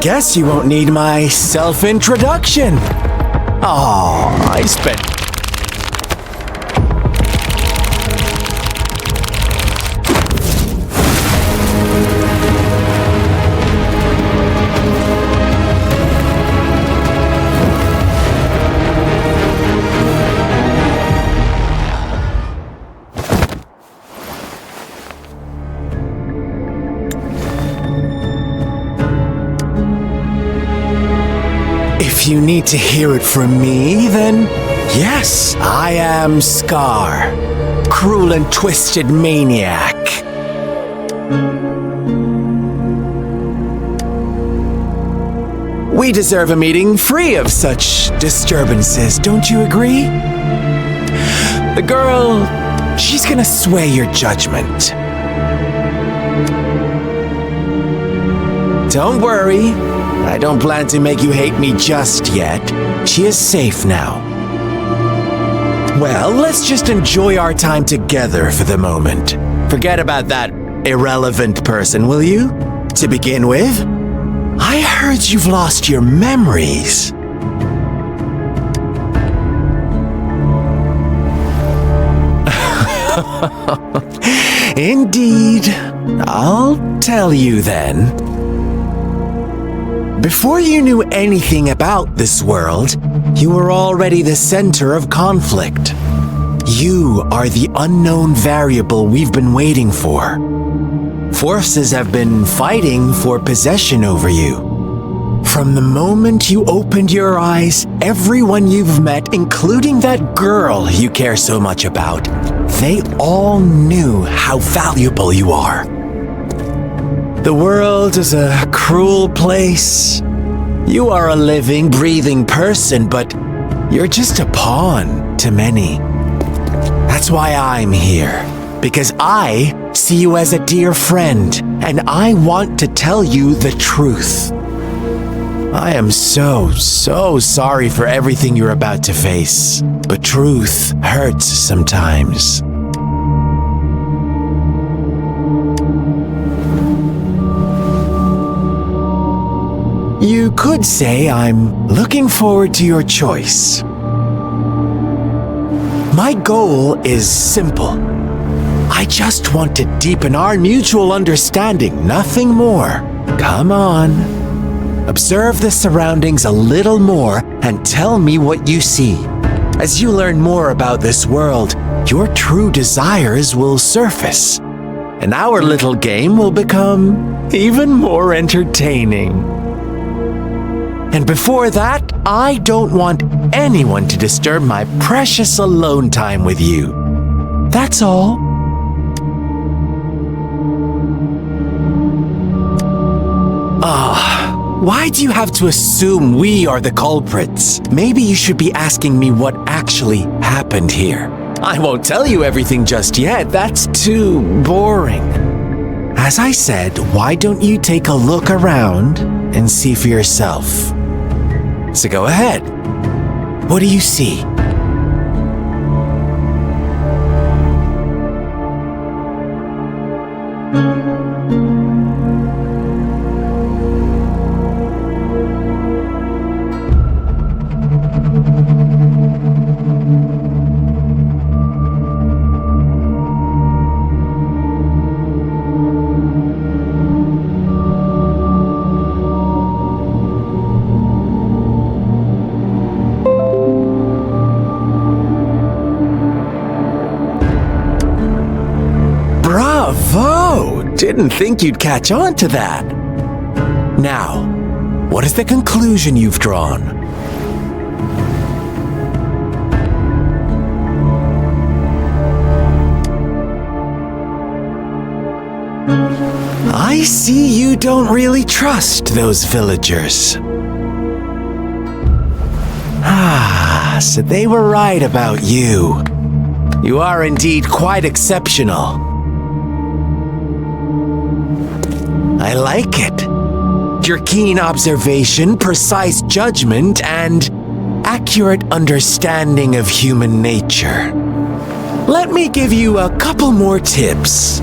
guess you won't need my self-introduction. Oh, I spent... If you need to hear it from me, then yes, I am Scar, cruel and twisted maniac. We deserve a meeting free of such disturbances, don't you agree? The girl, she's gonna sway your judgment. Don't worry. I don't plan to make you hate me just yet. She is safe now. Well, let's just enjoy our time together for the moment. Forget about that irrelevant person, will you? To begin with, I heard you've lost your memories. Indeed. I'll tell you then. Before you knew anything about this world, you were already the center of conflict. You are the unknown variable we've been waiting for. Forces have been fighting for possession over you. From the moment you opened your eyes, everyone you've met, including that girl you care so much about, they all knew how valuable you are. The world is a cruel place. You are a living, breathing person, but you're just a pawn to many. That's why I'm here, because I see you as a dear friend, and I want to tell you the truth. I am so sorry for everything you're about to face, but truth hurts sometimes. You could say I'm looking forward to your choice. My goal is simple. I just want to deepen our mutual understanding, nothing more. Come on. Observe the surroundings a little more and tell me what you see. As you learn more about this world, your true desires will surface, and our little game will become even more entertaining. And before that, I don't want anyone to disturb my precious alone time with you. That's all. Why do you have to assume we are the culprits? Maybe you should be asking me what actually happened here. I won't tell you everything just yet. That's too boring. As I said, why don't you take a look around and see for yourself? So go ahead. What do you see? Bravo! Didn't think you'd catch on to that. Now, what is the conclusion you've drawn? I see you don't really trust those villagers. So they were right about you. You are indeed quite exceptional. I like it. Your keen observation, precise judgment, and accurate understanding of human nature. Let me give you a couple more tips.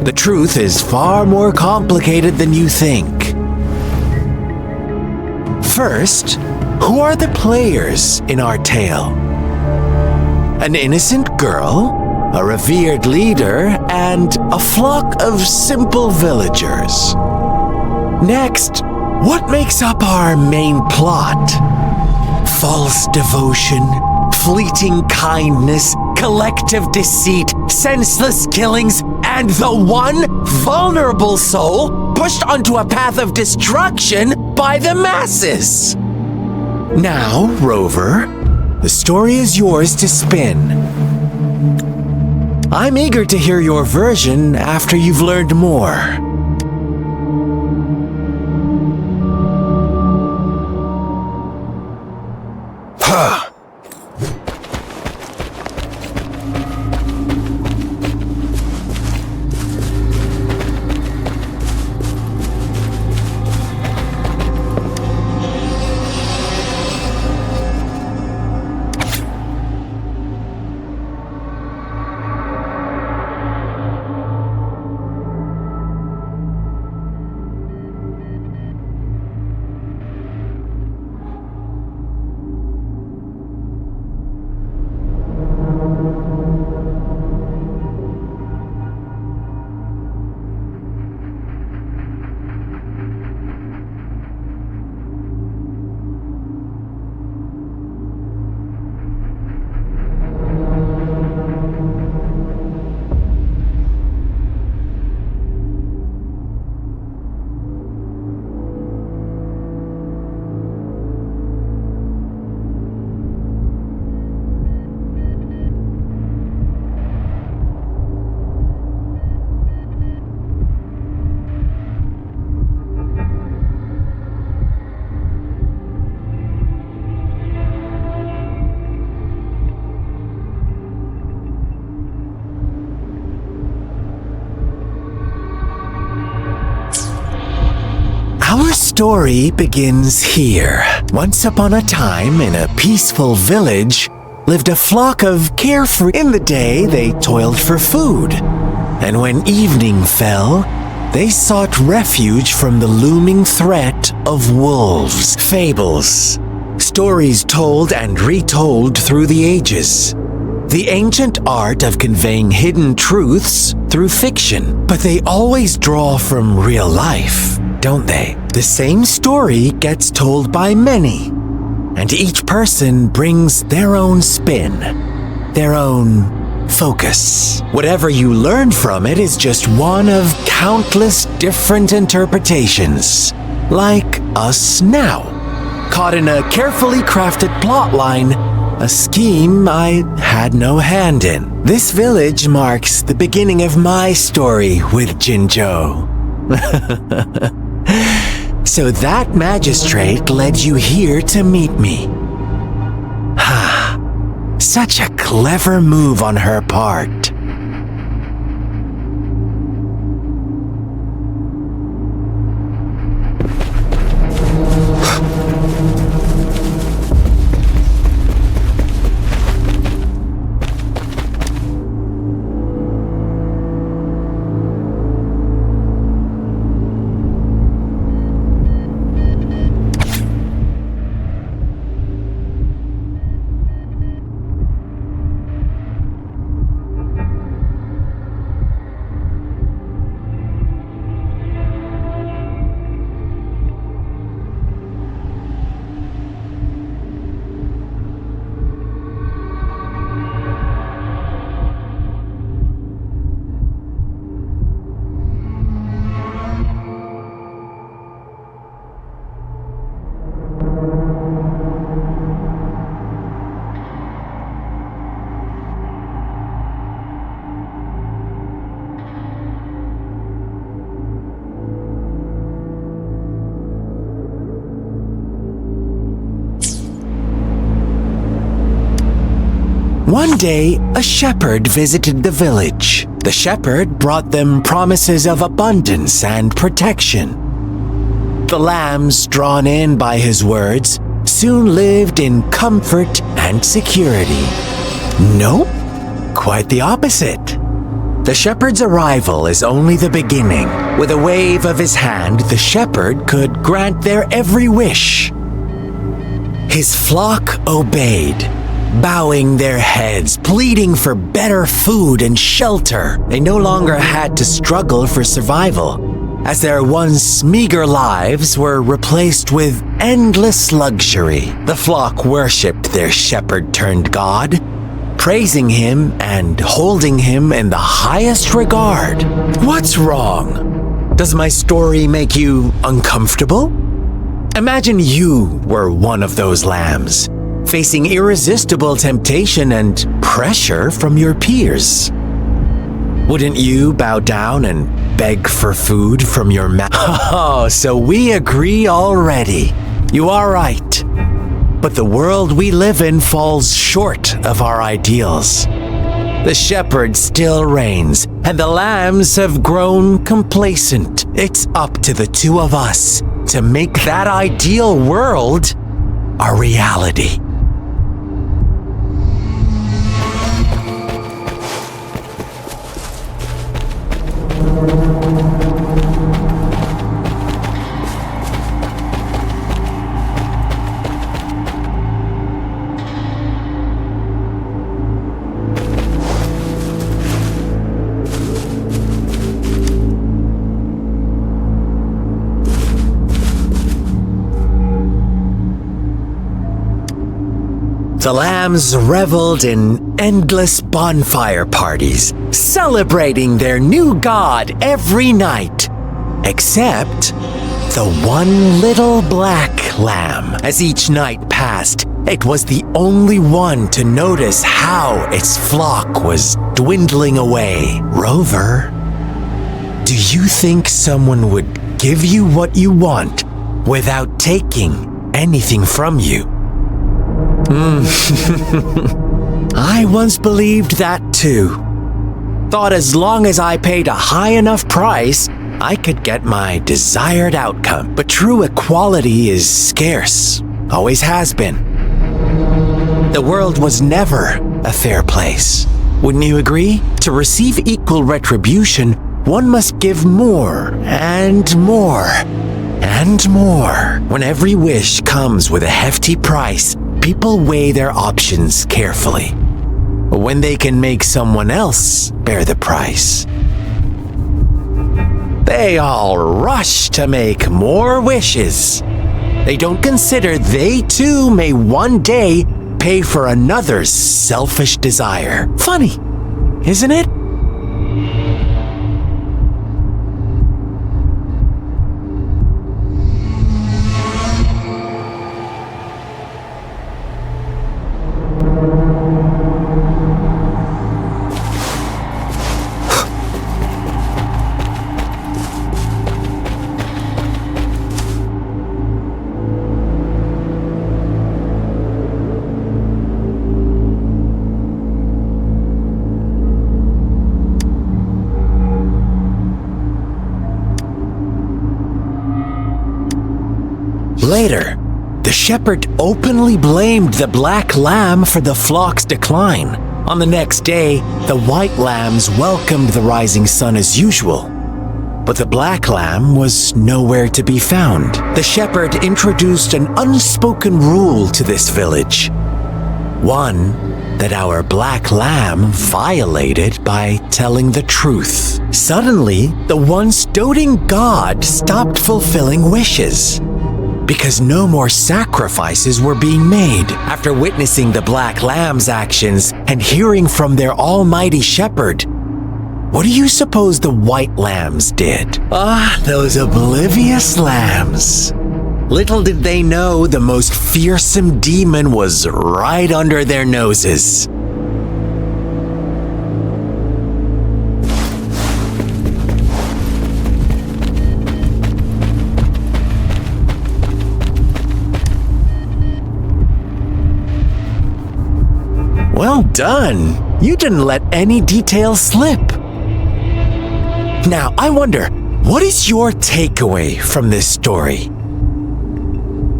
The truth is far more complicated than you think. First, who are the players in our tale? An innocent girl, a revered leader, and a flock of simple villagers. Next, what makes up our main plot? False devotion, fleeting kindness, collective deceit, senseless killings, and the one vulnerable soul pushed onto a path of destruction by the masses. Now, Rover, the story is yours to spin. I'm eager to hear your version after you've learned more. Huh. Our story begins here. Once upon a time, in a peaceful village, lived a flock of carefree. In the day, they toiled for food, and when evening fell, they sought refuge from the looming threat of wolves. Fables, stories told and retold through the ages. The ancient art of conveying hidden truths through fiction, but they always draw from real life, don't they? The same story gets told by many, and each person brings their own spin, their own focus. Whatever you learn from it is just one of countless different interpretations, like us now, caught in a carefully crafted plotline, a scheme I had no hand in. This village marks the beginning of my story with Jinzhou. So that magistrate led you here to meet me. Ha! Such a clever move on her part. One day, a shepherd visited the village. The shepherd brought them promises of abundance and protection. The lambs, drawn in by his words, soon lived in comfort and security. Nope, quite the opposite. The shepherd's arrival is only the beginning. With a wave of his hand, the shepherd could grant their every wish. His flock obeyed, bowing their heads, pleading for better food and shelter. They no longer had to struggle for survival, as their once meager lives were replaced with endless luxury. The flock worshipped their shepherd-turned-god, praising him and holding him in the highest regard. What's wrong? Does my story make you uncomfortable? Imagine you were one of those lambs, facing irresistible temptation and pressure from your peers. Wouldn't you bow down and beg for food from your mouth? Oh, so we agree already. You are right. But the world we live in falls short of our ideals. The shepherd still reigns, and the lambs have grown complacent. It's up to the two of us to make that ideal world a reality. The lambs reveled in endless bonfire parties, celebrating their new god every night, except the one little black lamb. As each night passed, it was the only one to notice how its flock was dwindling away. Rover, do you think someone would give you what you want without taking anything from you? I once believed that too. Thought as long as I paid a high enough price, I could get my desired outcome. But true equality is scarce, always has been. The world was never a fair place. Wouldn't you agree? To receive equal retribution, one must give more and more and more. When every wish comes with a hefty price, people weigh their options carefully. When they can make someone else bear the price, they all rush to make more wishes. They don't consider they too may one day pay for another's selfish desire. Funny, isn't it? Later, the shepherd openly blamed the black lamb for the flock's decline. On the next day, the white lambs welcomed the rising sun as usual. But the black lamb was nowhere to be found. The shepherd introduced an unspoken rule to this village. One that our black lamb violated by telling the truth. Suddenly, the once doting god stopped fulfilling wishes, because no more sacrifices were being made. After witnessing the black lamb's actions and hearing from their almighty shepherd, what do you suppose the white lambs did? Ah, those oblivious lambs. Little did they know the most fearsome demon was right under their noses. Well done! You didn't let any details slip. Now, I wonder, what is your takeaway from this story?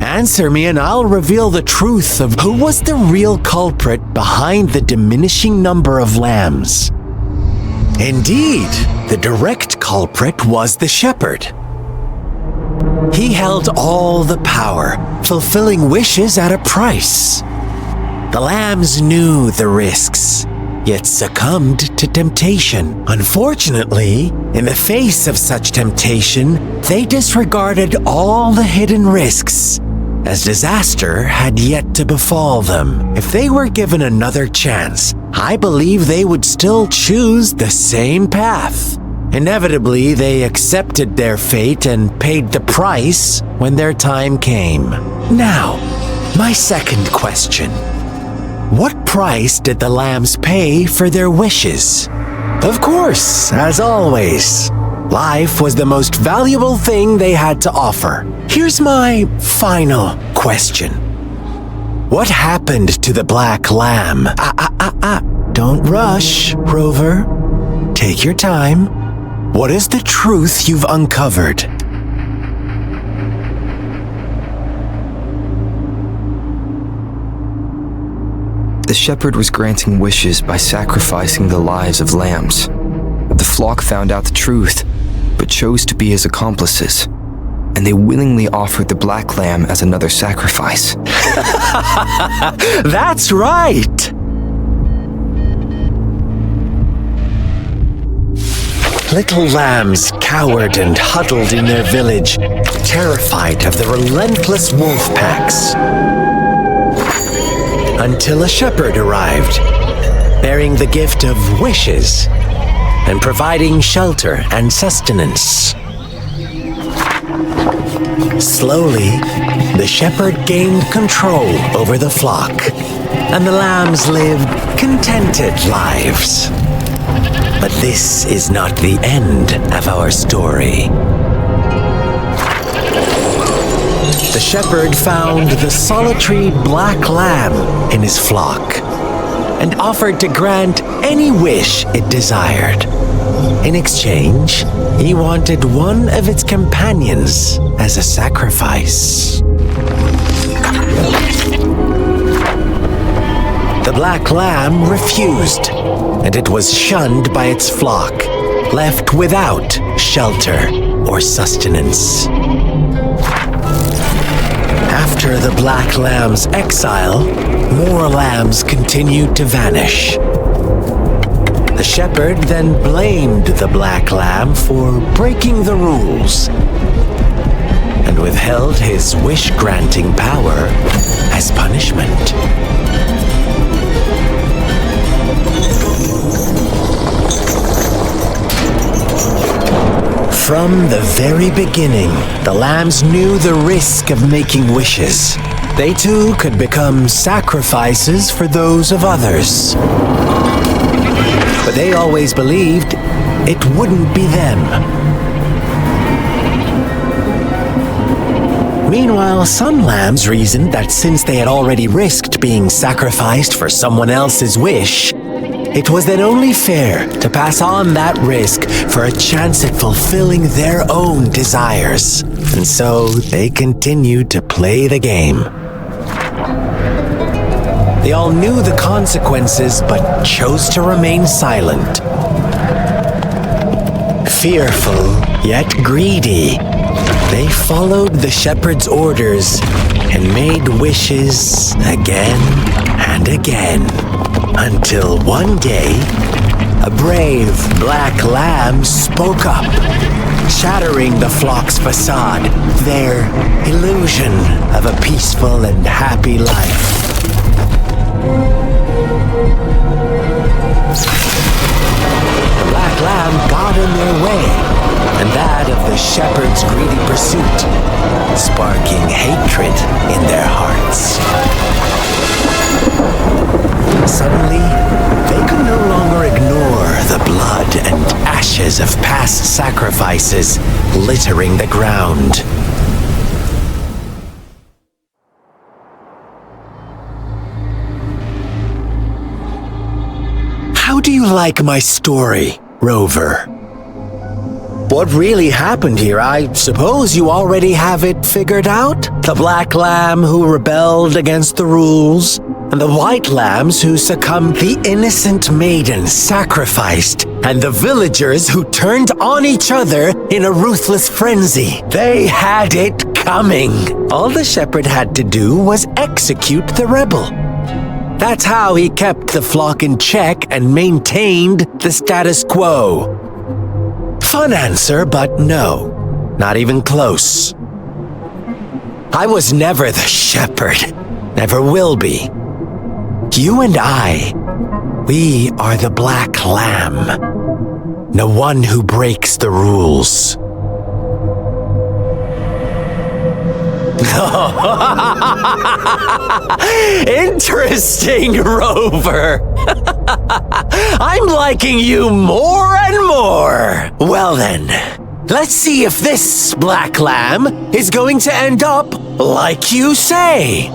Answer me and I'll reveal the truth of who was the real culprit behind the diminishing number of lambs. Indeed, the direct culprit was the shepherd. He held all the power, fulfilling wishes at a price. The lambs knew the risks, yet succumbed to temptation. Unfortunately, in the face of such temptation, they disregarded all the hidden risks, as disaster had yet to befall them. If they were given another chance, I believe they would still choose the same path. Inevitably, they accepted their fate and paid the price when their time came. Now, my second question. What price did the lambs pay for their wishes? Of course, as always, life was the most valuable thing they had to offer. Here's my final question. What happened to the black lamb? Don't rush, Rover. Take your time. What is the truth you've uncovered? The shepherd was granting wishes by sacrificing the lives of lambs. The flock found out the truth, but chose to be his accomplices, and they willingly offered the black lamb as another sacrifice. That's right! Little lambs cowered and huddled in their village, terrified of the relentless wolf packs. Until a shepherd arrived, bearing the gift of wishes and providing shelter and sustenance. Slowly, the shepherd gained control over the flock, and the lambs lived contented lives. But this is not the end of our story. The shepherd found the solitary black lamb in his flock and offered to grant any wish it desired. In exchange, he wanted one of its companions as a sacrifice. The black lamb refused, and it was shunned by its flock, left without shelter or sustenance. After the black lamb's exile, more lambs continued to vanish. The shepherd then blamed the black lamb for breaking the rules and withheld his wish-granting power as punishment. From the very beginning, the lambs knew the risk of making wishes. They too could become sacrifices for those of others. But they always believed it wouldn't be them. Meanwhile, some lambs reasoned that since they had already risked being sacrificed for someone else's wish, it was then only fair to pass on that risk for a chance at fulfilling their own desires. And so they continued to play the game. They all knew the consequences, but chose to remain silent. Fearful, yet greedy, they followed the shepherd's orders and made wishes again and again. Until one day, a brave black lamb spoke up, shattering the flock's facade, their illusion of a peaceful and happy life. The black lamb got in their way, and that of the shepherd's greedy pursuit, sparking hatred in their hearts. Suddenly, they could no longer ignore the blood and ashes of past sacrifices littering the ground. How do you like my story, Rover? What really happened here? I suppose you already have it figured out? The black lamb who rebelled against the rules, and the white lambs who succumbed, the innocent maiden sacrificed and the villagers who turned on each other in a ruthless frenzy. They had it coming. All the shepherd had to do was execute the rebel. That's how he kept the flock in check and maintained the status quo. Fun answer, but no, not even close. I was never the shepherd, never will be. You and I, we are the black lamb, the one who breaks the rules. Interesting, Rover. I'm liking you more and more. Well then, let's see if this black lamb is going to end up like you say.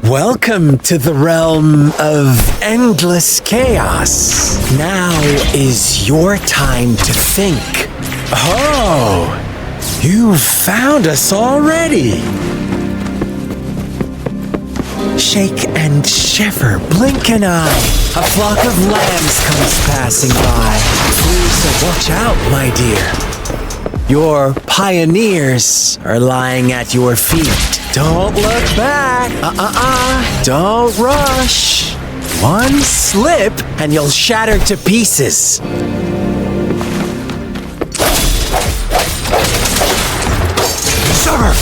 Welcome to the realm of endless chaos. Now is your time to think. Oh, you found us already. Shake and shiver, blink an eye. A flock of lambs comes passing by. Please watch out, my dear. Your pioneers are lying at your feet. Don't look back. Don't rush. One slip and you'll shatter to pieces. Summer!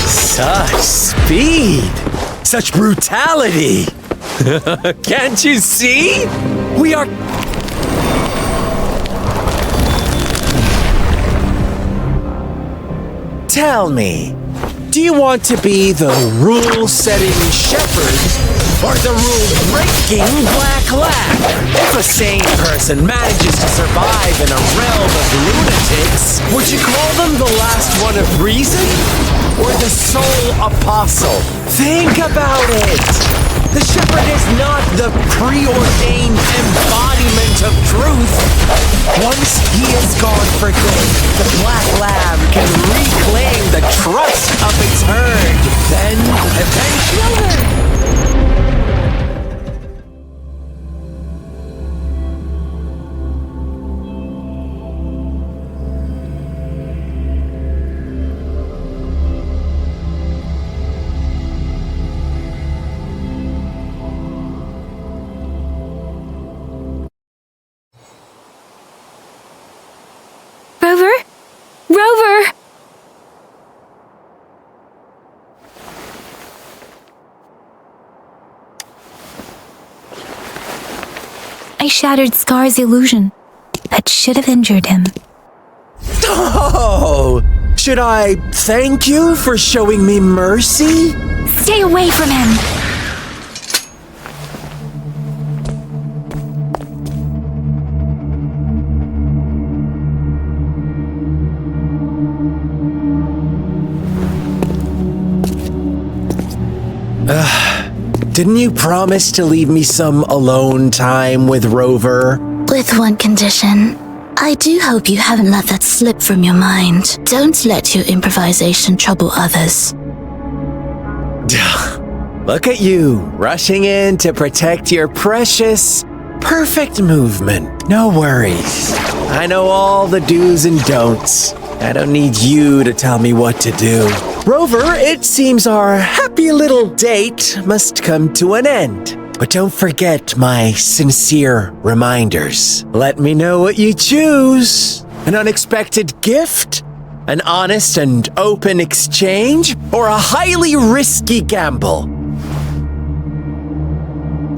Such speed. Such brutality. Can't you see? We are... Tell me, do you want to be the rule-setting shepherd or the rule-breaking black lamb? If a sane person manages to survive in a realm of lunatics, would you call them the last one of reason or the sole apostle? Think about it. The shepherd is not the preordained embodiment of truth. Once he is gone for good, the black lamb can reclaim the trust of its herd. Then, eventually... Rover! I shattered Scar's illusion. That should have injured him. Oh! Should I thank you for showing me mercy? Stay away from him! Didn't you promise to leave me some alone time with Rover? With one condition. I do hope you haven't let that slip from your mind. Don't let your improvisation trouble others. Look at you, rushing in to protect your precious, perfect movement. No worries. I know all the do's and don'ts. I don't need you to tell me what to do. Rover, it seems our happy little date must come to an end. But don't forget my sincere reminders. Let me know what you choose. An unexpected gift? An honest and open exchange? Or a highly risky gamble?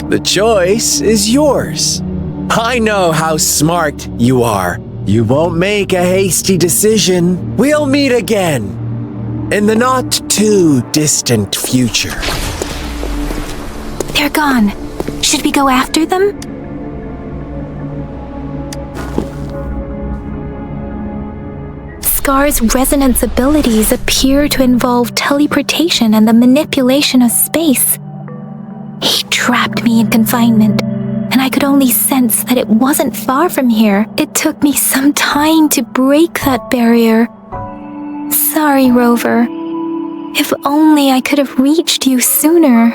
The choice is yours. I know how smart you are. You won't make a hasty decision. We'll meet again in the not-too-distant future. They're gone. Should we go after them? Scar's resonance abilities appear to involve teleportation and the manipulation of space. He trapped me in confinement, and I could only sense that it wasn't far from here. It took me some time to break that barrier. Sorry, Rover. If only I could have reached you sooner.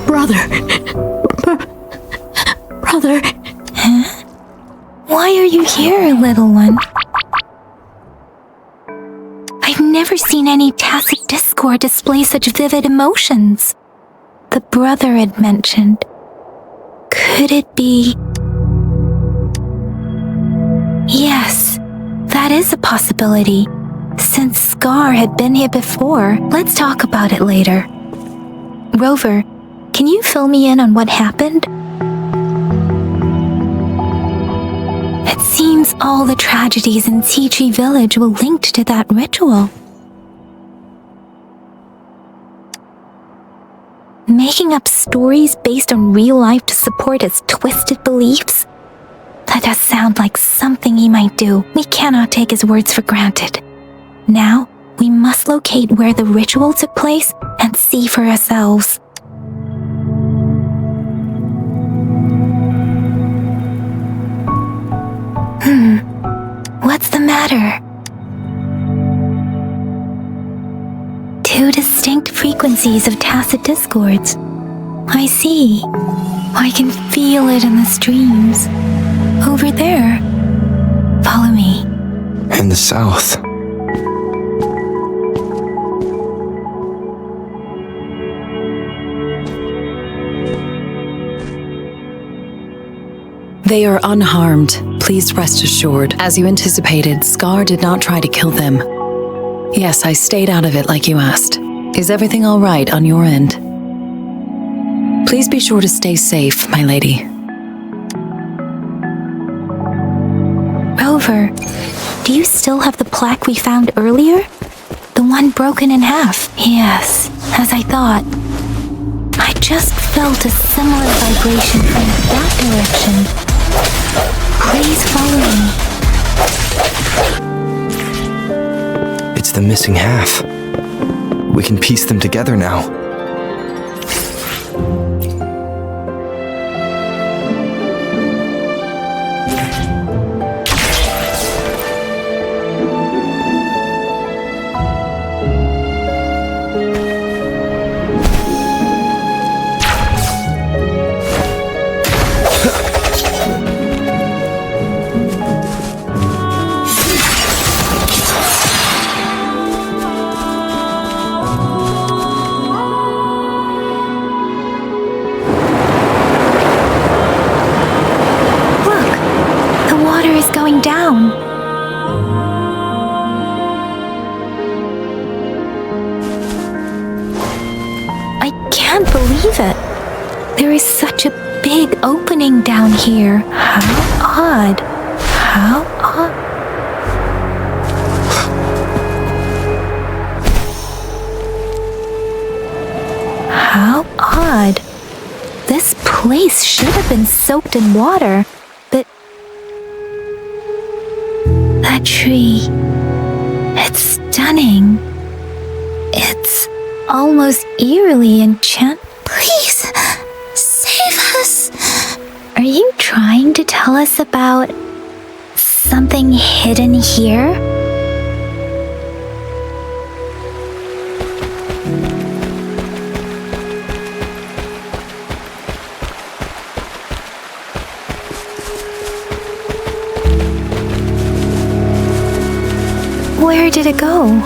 Brother. Huh? Why are you here, little one? I've never seen any tacit discord display such vivid emotions. The brother had mentioned. Could it be... Yes, that is a possibility. Since Scar had been here before, let's talk about it later. Rover, can you fill me in on what happened? It seems all the tragedies in Tea Tree Village were linked to that ritual. Making up stories based on real life to support his twisted beliefs? That does sound like something he might do. We cannot take his words for granted. Now, we must locate where the ritual took place and see for ourselves. What's the matter? Two distinct frequencies of tacit discords. I see. I can feel it in the streams. Over there. Follow me. In the south. They are unharmed. Please rest assured. As you anticipated, Scar did not try to kill them. Yes, I stayed out of it like you asked. Is everything all right on your end? Please be sure to stay safe, my lady. Rover, do you still have the plaque we found earlier? The one broken in half? Yes, as I thought. I just felt a similar vibration from that direction. Please follow me. It's the missing half. We can piece them together now. Down. I can't believe it. There is such a big opening down here. How odd. How odd. How odd. This place should have been soaked in water. That tree. It's stunning. It's almost eerily enchanting. Please, save us. Are you trying to tell us about something hidden here? Where did it go?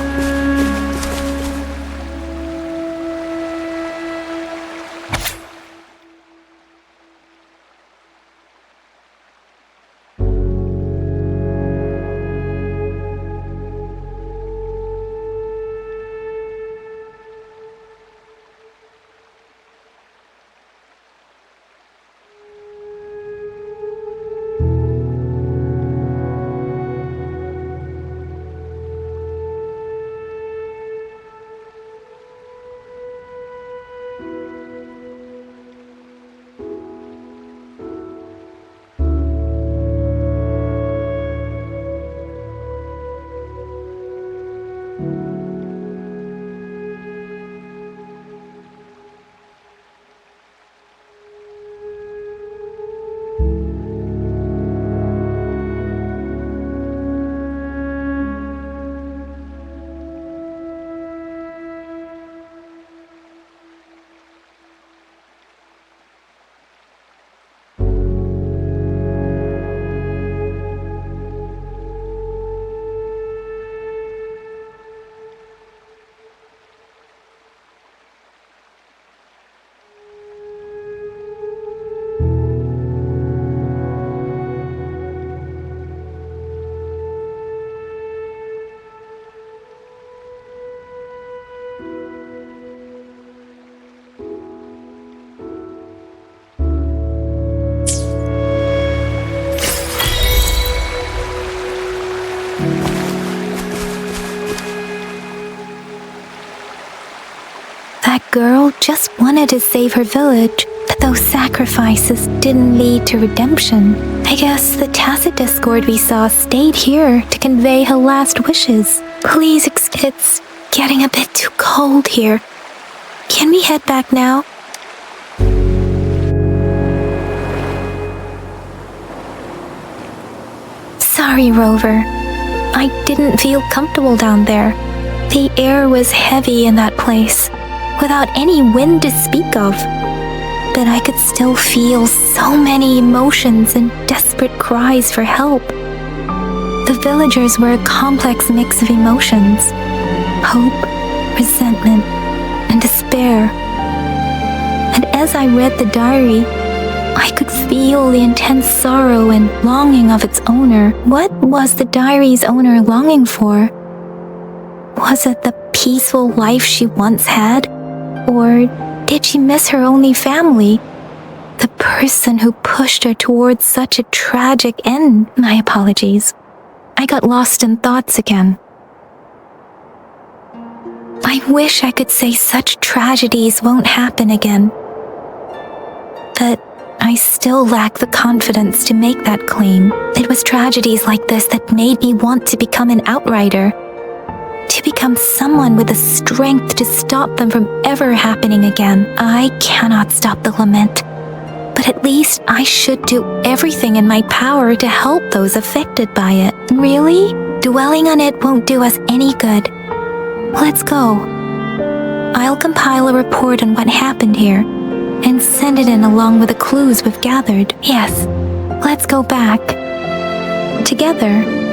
girl just wanted to save her village, but those sacrifices didn't lead to redemption. I guess the tacit discord we saw stayed here to convey her last wishes. Please, it's getting a bit too cold here. Can we head back now? Sorry, Rover. I didn't feel comfortable down there. The air was heavy in that place, without any wind to speak of. But I could still feel so many emotions and desperate cries for help. The villagers were a complex mix of emotions: hope, resentment, and despair. And as I read the diary, I could feel the intense sorrow and longing of its owner. What was the diary's owner longing for? Was it the peaceful life she once had? Or did she miss her only family? The person who pushed her towards such a tragic end? My apologies. I got lost in thoughts again. I wish I could say such tragedies won't happen again. But I still lack the confidence to make that claim. It was tragedies like this that made me want to become an outrider, to become someone with the strength to stop them from ever happening again. I cannot stop the lament, but at least I should do everything in my power to help those affected by it. Really? Dwelling on it won't do us any good. Let's go. I'll compile a report on what happened here and send it in along with the clues we've gathered. Yes, let's go back. Together.